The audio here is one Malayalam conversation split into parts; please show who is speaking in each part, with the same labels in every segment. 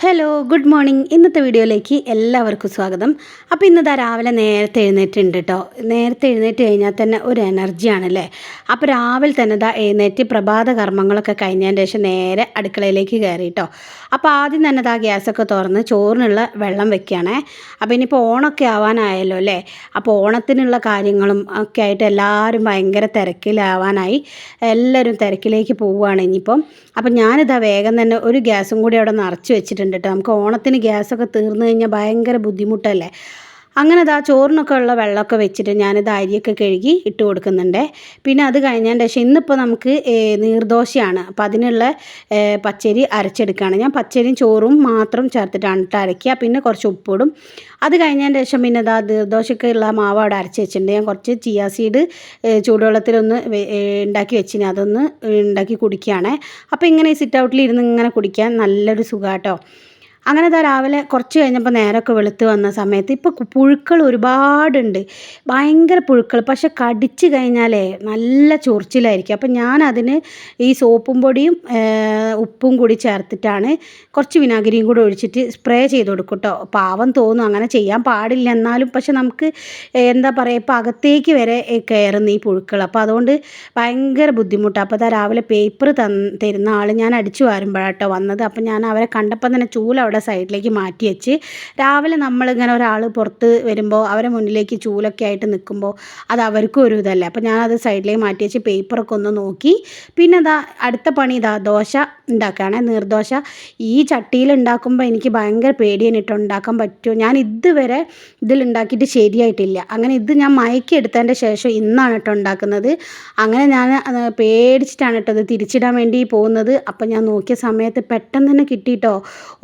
Speaker 1: Hello good morning. ഇന്നത്തെ വീഡിയോയിലേക്ക് എല്ലാവർക്കും സ്വാഗതം. അപ്പോൾ ഇന്നതാ രാവിലെ നേരത്തെ എഴുന്നേറ്റുണ്ട് കേട്ടോ. നേരത്തെ എഴുന്നേറ്റ് കഴിഞ്ഞാൽ തന്നെ ഒരു എനർജിയാണല്ലേ. അപ്പോൾ രാവിലെ തന്നെ എഴുന്നേറ്റ് പ്രഭാത കർമ്മങ്ങളൊക്കെ കഴിഞ്ഞതിന് ശേഷം നേരെ അടുക്കളയിലേക്ക് കയറി കേട്ടോ. അപ്പോൾ ആദ്യം തന്നെ ഗ്യാസൊക്കെ തുറന്ന് ചോറിനുള്ള വെള്ളം വെക്കുകയാണേ. അപ്പോൾ ഇനിയിപ്പോൾ ഓണമൊക്കെ ആവാനായല്ലോ അല്ലേ. അപ്പോൾ ഓണത്തിനുള്ള കാര്യങ്ങളും ഒക്കെ ആയിട്ട് എല്ലാവരും ഭയങ്കര തിരക്കിലാവാനായി എല്ലാവരും തിരക്കിലേക്ക് പോവുകയാണ് ഇനിയിപ്പം. അപ്പം ഞാനിതാ വേഗം തന്നെ ഒരു ഗ്യാസും കൂടി അവിടെ നിറച്ച് വെച്ചിട്ടുണ്ട് കേട്ടോ. നമുക്ക് ഓണത്തിന് ഗ്യാസൊക്കെ തീർന്നു കഴിഞ്ഞാൽ ഭയങ്കര ബുദ്ധിമുട്ടല്ലേ. അങ്ങനെ ചോറിനൊക്കെ ഉള്ള വെള്ളമൊക്കെ വെച്ചിട്ട് ഞാനിത് അരിയൊക്കെ കഴുകി ഇട്ട് കൊടുക്കുന്നുണ്ട്. പിന്നെ അത് കഴിഞ്ഞതിൻ്റെ ശേഷം ഇന്നിപ്പോൾ നമുക്ക് നീർദോശയാണ്. അപ്പോൾ അതിനുള്ള പച്ചരി അരച്ചെടുക്കുകയാണ്. ഞാൻ പച്ചരിയും ചോറും മാത്രം ചേർത്തിട്ടാണ് ഇട്ട് അരയ്ക്കുക. പിന്നെ കുറച്ച് ഉപ്പിടും. അത് കഴിഞ്ഞതിൻ്റെ ശേഷം പിന്നെ നീർദോശയ്ക്കുള്ള മാവ് അവിടെ അരച്ച് വെച്ചിട്ടുണ്ട്. ഞാൻ കുറച്ച് ചിയ സീഡ് ചൂടുവെള്ളത്തിലൊന്ന് ഉണ്ടാക്കി വെച്ചിന്, അതൊന്ന് ഉണ്ടാക്കി കുടിക്കുകയാണ്. അപ്പോൾ ഇങ്ങനെ സിറ്റ് ഔട്ടിൽ ഇരുന്ന് ഇങ്ങനെ കുടിക്കാൻ നല്ലൊരു സുഖാട്ടോ. അങ്ങനെ രാവിലെ കുറച്ച് കഴിഞ്ഞപ്പോൾ നേരമൊക്കെ വെളുത്ത് വന്ന സമയത്ത് ഇപ്പോൾ പുഴുക്കൾ ഒരുപാടുണ്ട്, ഭയങ്കര പുഴുക്കൾ. പക്ഷെ കടിച്ച് കഴിഞ്ഞാലേ നല്ല ചൊറിച്ചിലായിരിക്കും. അപ്പം ഞാനതിന് ഈ സോപ്പും പൊടിയും ഉപ്പും കൂടി ചേർത്തിട്ടാണ് കുറച്ച് വിനാഗിരിയും കൂടി ഒഴിച്ചിട്ട് സ്പ്രേ ചെയ്ത് കൊടുക്കും കേട്ടോ. പാവം തോന്നും, അങ്ങനെ ചെയ്യാൻ പാടില്ല എന്നാലും. പക്ഷെ നമുക്ക് എന്താ പറയുക, ഇപ്പോൾ അകത്തേക്ക് വരെ കയറുന്ന ഈ പുഴുക്കൾ. അപ്പോൾ അതുകൊണ്ട് ഭയങ്കര ബുദ്ധിമുട്ടാണ്. അപ്പോൾ രാവിലെ പേപ്പർ തരുന്ന ആൾ ഞാൻ അടിച്ചു വാരുമ്പോഴാട്ടോ വന്നത്. അപ്പോൾ ഞാൻ അവരെ കണ്ടപ്പോൾ തന്നെ ചൂല അവിടെ സൈഡിലേക്ക് മാറ്റി വെച്ച്, രാവിലെ നമ്മളിങ്ങനെ ഒരാൾ പുറത്ത് വരുമ്പോൾ അവരെ മുന്നിലേക്ക് ചൂലൊക്കെ ആയിട്ട് നിൽക്കുമ്പോൾ അത് അവർക്കും ഒരു ഇതല്ലേ. അപ്പോൾ ഞാനത് സൈഡിലേക്ക് മാറ്റി വെച്ച് പേപ്പറൊക്കെ ഒന്ന് നോക്കി. പിന്നെ അടുത്ത പണി ദോശ ഉണ്ടാക്കുകയാണ്, നീർദോശ. ഈ ചട്ടിയിൽ ഉണ്ടാക്കുമ്പോൾ എനിക്ക് ഭയങ്കര പേടിയാണ് കേട്ടോ, ഉണ്ടാക്കാൻ പറ്റുമോ. ഞാൻ ഇതുവരെ ഇതിലുണ്ടാക്കിയിട്ട് ശരിയായിട്ടില്ല. അങ്ങനെ ഇത് ഞാൻ മയക്കി എടുത്തതിൻ്റെ ശേഷം ഇന്നാണ് കേട്ടോ ഉണ്ടാക്കുന്നത്. അങ്ങനെ ഞാൻ പേടിച്ചിട്ടാണ് കേട്ടോ ഇത് തിരിച്ചിടാൻ വേണ്ടി പോകുന്നത്. അപ്പോൾ ഞാൻ നോക്കിയ സമയത്ത് പെട്ടെന്ന് തന്നെ കിട്ടിയിട്ടോ.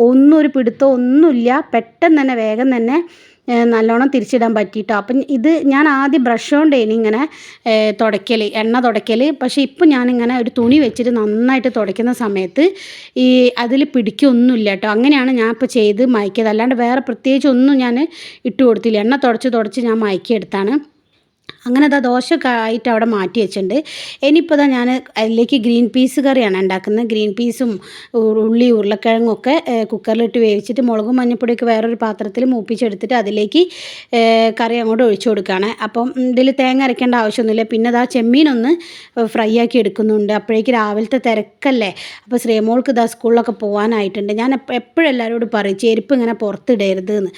Speaker 1: ഒന്നും ഒരു പിടുത്തം ഒന്നുമില്ല, പെട്ടെന്ന് തന്നെ വേഗം തന്നെ നല്ലോണം തിരിച്ചിടാൻ പറ്റിയിട്ടോ. അപ്പം ഇത് ഞാൻ ആദ്യം ബ്രഷ് കൊണ്ട് ഇങ്ങനെ തുടയ്ക്കൽ, എണ്ണ തുടയ്ക്കൽ. പക്ഷേ ഇപ്പം ഞാനിങ്ങനെ ഒരു തുണി വെച്ചിട്ട് നന്നായിട്ട് തുടയ്ക്കുന്ന സമയത്ത് അതിൽ പിടിക്കൊന്നുമില്ല കേട്ടോ. അങ്ങനെയാണ് ഞാൻ ഇപ്പോൾ ചെയ്ത് മയക്കിയത്. അല്ലാണ്ട് വേറെ പ്രത്യേകിച്ച് ഒന്നും ഞാൻ ഇട്ട് കൊടുത്തില്ല. എണ്ണ തുടച്ച് ഞാൻ മയക്കിയെടുത്താണ്. അങ്ങനെ ദോശ ആയിട്ട് അവിടെ മാറ്റി വെച്ചിട്ടുണ്ട്. ഇനിയിപ്പോൾ ഞാൻ അതിലേക്ക് ഗ്രീൻ പീസ് കറിയാണ് ഉണ്ടാക്കുന്നത്. ഗ്രീൻ പീസും ഉള്ളി ഉരുളക്കിഴങ്ങും ഒക്കെ കുക്കറിലിട്ട് വേവിച്ചിട്ട് മുളകും മഞ്ഞൾപ്പൊടിയൊക്കെ വേറൊരു പാത്രത്തിൽ മൂപ്പിച്ചെടുത്തിട്ട് അതിലേക്ക് കറി അങ്ങോട്ട് ഒഴിച്ചു കൊടുക്കുകയാണ്. അപ്പം ഇതിൽ തേങ്ങ അരയ്ക്കേണ്ട ആവശ്യമൊന്നുമില്ല. പിന്നെ ചെമ്മീനൊന്ന് ഫ്രൈ ആക്കി എടുക്കുന്നുണ്ട്. അപ്പോഴേക്ക് രാവിലത്തെ തിരക്കല്ലേ. അപ്പോൾ ശ്രീമോൾക്ക് സ്കൂളിലൊക്കെ പോകാനായിട്ടുണ്ട്. ഞാൻ എപ്പോഴും എല്ലാവരോടും പറയും ചെരുപ്പ് ഇങ്ങനെ പുറത്തിടരുത് എന്ന്.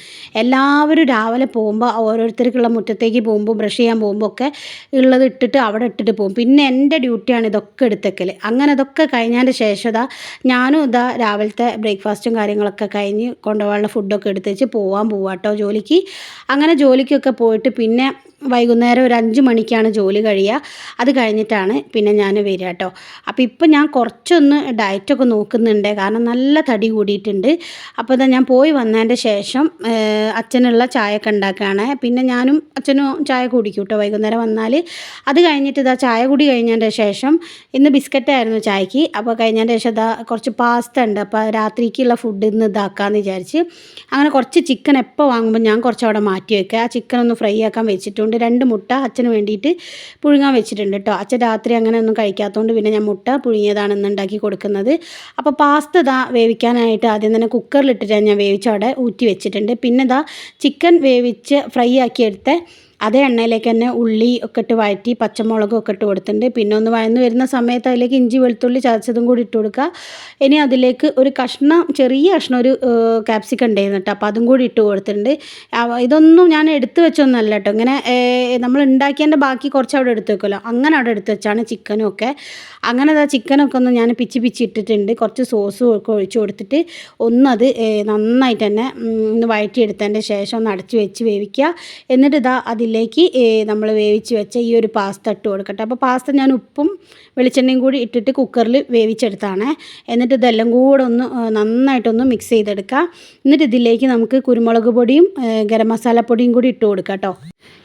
Speaker 1: എല്ലാവരും രാവിലെ പോകുമ്പോൾ ഓരോരുത്തർക്കുള്ള മുറ്റത്തേക്ക് പോകുമ്പോൾ ബ്രഷ് ചെയ്യാൻ പോകുമ്പോൾ ഒക്കെ ഉള്ളത് ഇട്ടിട്ട് അവിടെ ഇട്ടിട്ട് പോകും. പിന്നെ എൻ്റെ ഡ്യൂട്ടിയാണ് ഇതൊക്കെ എടുത്തേക്കൽ. അങ്ങനെ ഇതൊക്കെ കഴിഞ്ഞതിൻ്റെ ശേഷം ഞാനും രാവിലത്തെ ബ്രേക്ക്ഫാസ്റ്റും കാര്യങ്ങളൊക്കെ കഴിഞ്ഞ് കൊണ്ടുപോകാനുള്ള ഫുഡൊക്കെ എടുത്ത് വെച്ച് പോവാട്ടോ ജോലിക്ക്. അങ്ങനെ ജോലിക്കൊക്കെ പോയിട്ട് പിന്നെ വൈകുന്നേരം ഒരു 5 മണിക്കാണ് ജോലി കഴിയുക. അത് കഴിഞ്ഞിട്ടാണ് പിന്നെ ഞാൻ വരിക കേട്ടോ. അപ്പോൾ ഇപ്പം ഞാൻ കുറച്ചൊന്ന് ഡയറ്റൊക്കെ നോക്കുന്നുണ്ട്, കാരണം നല്ല തടി കൂടിയിട്ടുണ്ട്. അപ്പോൾ ഞാൻ പോയി വന്നതിൻ്റെ ശേഷം അച്ഛനുള്ള ചായയൊക്കെ ഉണ്ടാക്കുകയാണ്. പിന്നെ ഞാനും അച്ഛനും ചായ കുടിക്കും കേട്ടോ വൈകുന്നേരം വന്നാൽ. അത് കഴിഞ്ഞിട്ട് ചായ കുടി കഴിഞ്ഞതിൻ്റെ ശേഷം ഇന്ന് ബിസ്ക്കറ്റായിരുന്നു ചായക്ക്. അപ്പോൾ കഴിഞ്ഞതിൻ്റെ ശേഷം കുറച്ച് പാസ്ത ഉണ്ട്. അപ്പോൾ രാത്രിക്കുള്ള ഫുഡ് ഇന്ന് ഇതാക്കാമെന്ന് വിചാരിച്ച് അങ്ങനെ കുറച്ച് ചിക്കൻ എപ്പോൾ വാങ്ങുമ്പോൾ ഞാൻ കുറച്ച് അവിടെ മാറ്റി വയ്ക്കുക. ആ ചിക്കൻ ഒന്ന് ഫ്രൈ ആക്കാൻ വെച്ചിട്ടുണ്ട്. 2 മുട്ട അച്ഛന് വേണ്ടിയിട്ട് പുഴുങ്ങാൻ വെച്ചിട്ടുണ്ട് കേട്ടോ. അച്ഛൻ രാത്രി അങ്ങനെ ഒന്നും കഴിക്കാത്തതുകൊണ്ട് പിന്നെ ഞാൻ മുട്ട പുഴുങ്ങിയതാണ് ഇന്ന് ഉണ്ടാക്കി കൊടുക്കുന്നത്. അപ്പോൾ പാസ്ത വേവിക്കാനായിട്ട് ആദ്യം തന്നെ കുക്കറിലിട്ടിട്ട് ഞാൻ വേവിച്ചവിടെ ഊറ്റി വെച്ചിട്ടുണ്ട്. പിന്നെ ചിക്കൻ വേവിച്ച് ഫ്രൈ ആക്കിയെടുത്ത് അതേ എണ്ണയിലേക്ക് തന്നെ ഉള്ളി ഒക്കെ ഇട്ട് വഴറ്റി പച്ചമുളകും ഒക്കെ ഇട്ട് കൊടുത്തിട്ടുണ്ട്. പിന്നെ ഒന്ന് വഴന്ന് വരുന്ന സമയത്ത് അതിലേക്ക് ഇഞ്ചി വെളുത്തുള്ളി ചതച്ചതും കൂടി ഇട്ട് കൊടുക്കുക. ഇനി അതിലേക്ക് ഒരു ചെറിയ കഷ്ണം ഒരു ക്യാപ്സിക്കം ഉണ്ടായിരുന്നു കേട്ടോ. അപ്പോൾ അതും കൂടി ഇട്ട് കൊടുത്തിട്ടുണ്ട്. ഇതൊന്നും ഞാൻ എടുത്ത് വെച്ചൊന്നല്ല കേട്ടോ, ഇങ്ങനെ നമ്മൾ ഉണ്ടാക്കിയതിൻ്റെ ബാക്കി കുറച്ച് അവിടെ എടുത്ത് വെക്കുമല്ലോ, അങ്ങനെ അവിടെ എടുത്ത് വെച്ചാണ് ചിക്കനും ഒക്കെ. അങ്ങനെ ചിക്കനൊക്കെ ഒന്ന് ഞാൻ പിച്ചി ഇട്ടിട്ടുണ്ട്. കുറച്ച് സോസും ഒക്കെ ഒഴിച്ച് കൊടുത്തിട്ട് ഒന്നത് നന്നായിട്ട് തന്നെ ഒന്ന് വഴറ്റിയെടുത്തതിൻ്റെ ശേഷം ഒന്ന് അടച്ച് വെച്ച് വേവിക്കുക. എന്നിട്ട് അതിലേക്ക് നമ്മൾ വേവിച്ച് വെച്ച ഈ ഒരു പാസ്ത ഇട്ട് കൊടുക്കട്ടെ. അപ്പോൾ പാസ്ത ഞാൻ ഉപ്പും വെളിച്ചെണ്ണയും കൂടി ഇട്ടിട്ട് കുക്കറിൽ വേവിച്ചെടുത്താണ്. എന്നിട്ട് ഇതെല്ലാം കൂടെ ഒന്ന് നന്നായിട്ടൊന്ന് മിക്സ് ചെയ്തെടുക്കുക. എന്നിട്ട് ഇതിലേക്ക് നമുക്ക് കുരുമുളക് പൊടിയും ഗരം മസാലപ്പൊടിയും കൂടി ഇട്ട് കൊടുക്കാം കേട്ടോ.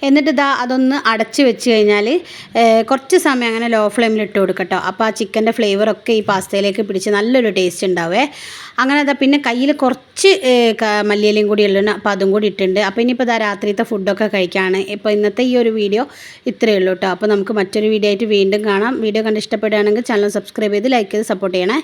Speaker 1: എന്നിട്ട് അതൊന്ന് അടച്ച് വെച്ച് കഴിഞ്ഞാൽ കുറച്ച് സമയം അങ്ങനെ ലോ ഫ്ലെയിമിൽ ഇട്ട് കൊടുക്കട്ടോ. അപ്പോൾ ആ ചിക്കൻ്റെ ഫ്ലേവറൊക്കെ ഈ പാസ്തയിലേക്ക് പിടിച്ച് നല്ലൊരു ടേസ്റ്റ് ഉണ്ടാവേ. അങ്ങനെ പിന്നെ കയ്യിൽ കുറച്ച് മല്ലിയിലയും കൂടി ഉള്ളു, അപ്പോൾ അതും കൂടി ഇട്ടുണ്ട്. അപ്പോൾ ഇനിയിപ്പോൾ രാത്രിത്തെ ഫുഡൊക്കെ കഴിക്കുകയാണ്. ഇപ്പോൾ ഇന്നത്തെ ഈ ഒരു വീഡിയോ ഇത്രയേ ഉള്ളൂ കേട്ടോ. അപ്പോൾ നമുക്ക് മറ്റൊരു വീഡിയോ ആയിട്ട് വീണ്ടും കാണാം. വീഡിയോ കണ്ട് ഇഷ്ടപ്പെടുകയാണെങ്കിൽ ചാനൽ സബ്സ്ക്രൈബ് ചെയ്ത് ലൈക്ക് ചെയ്ത് സപ്പോർട്ട് ചെയ്യണേ.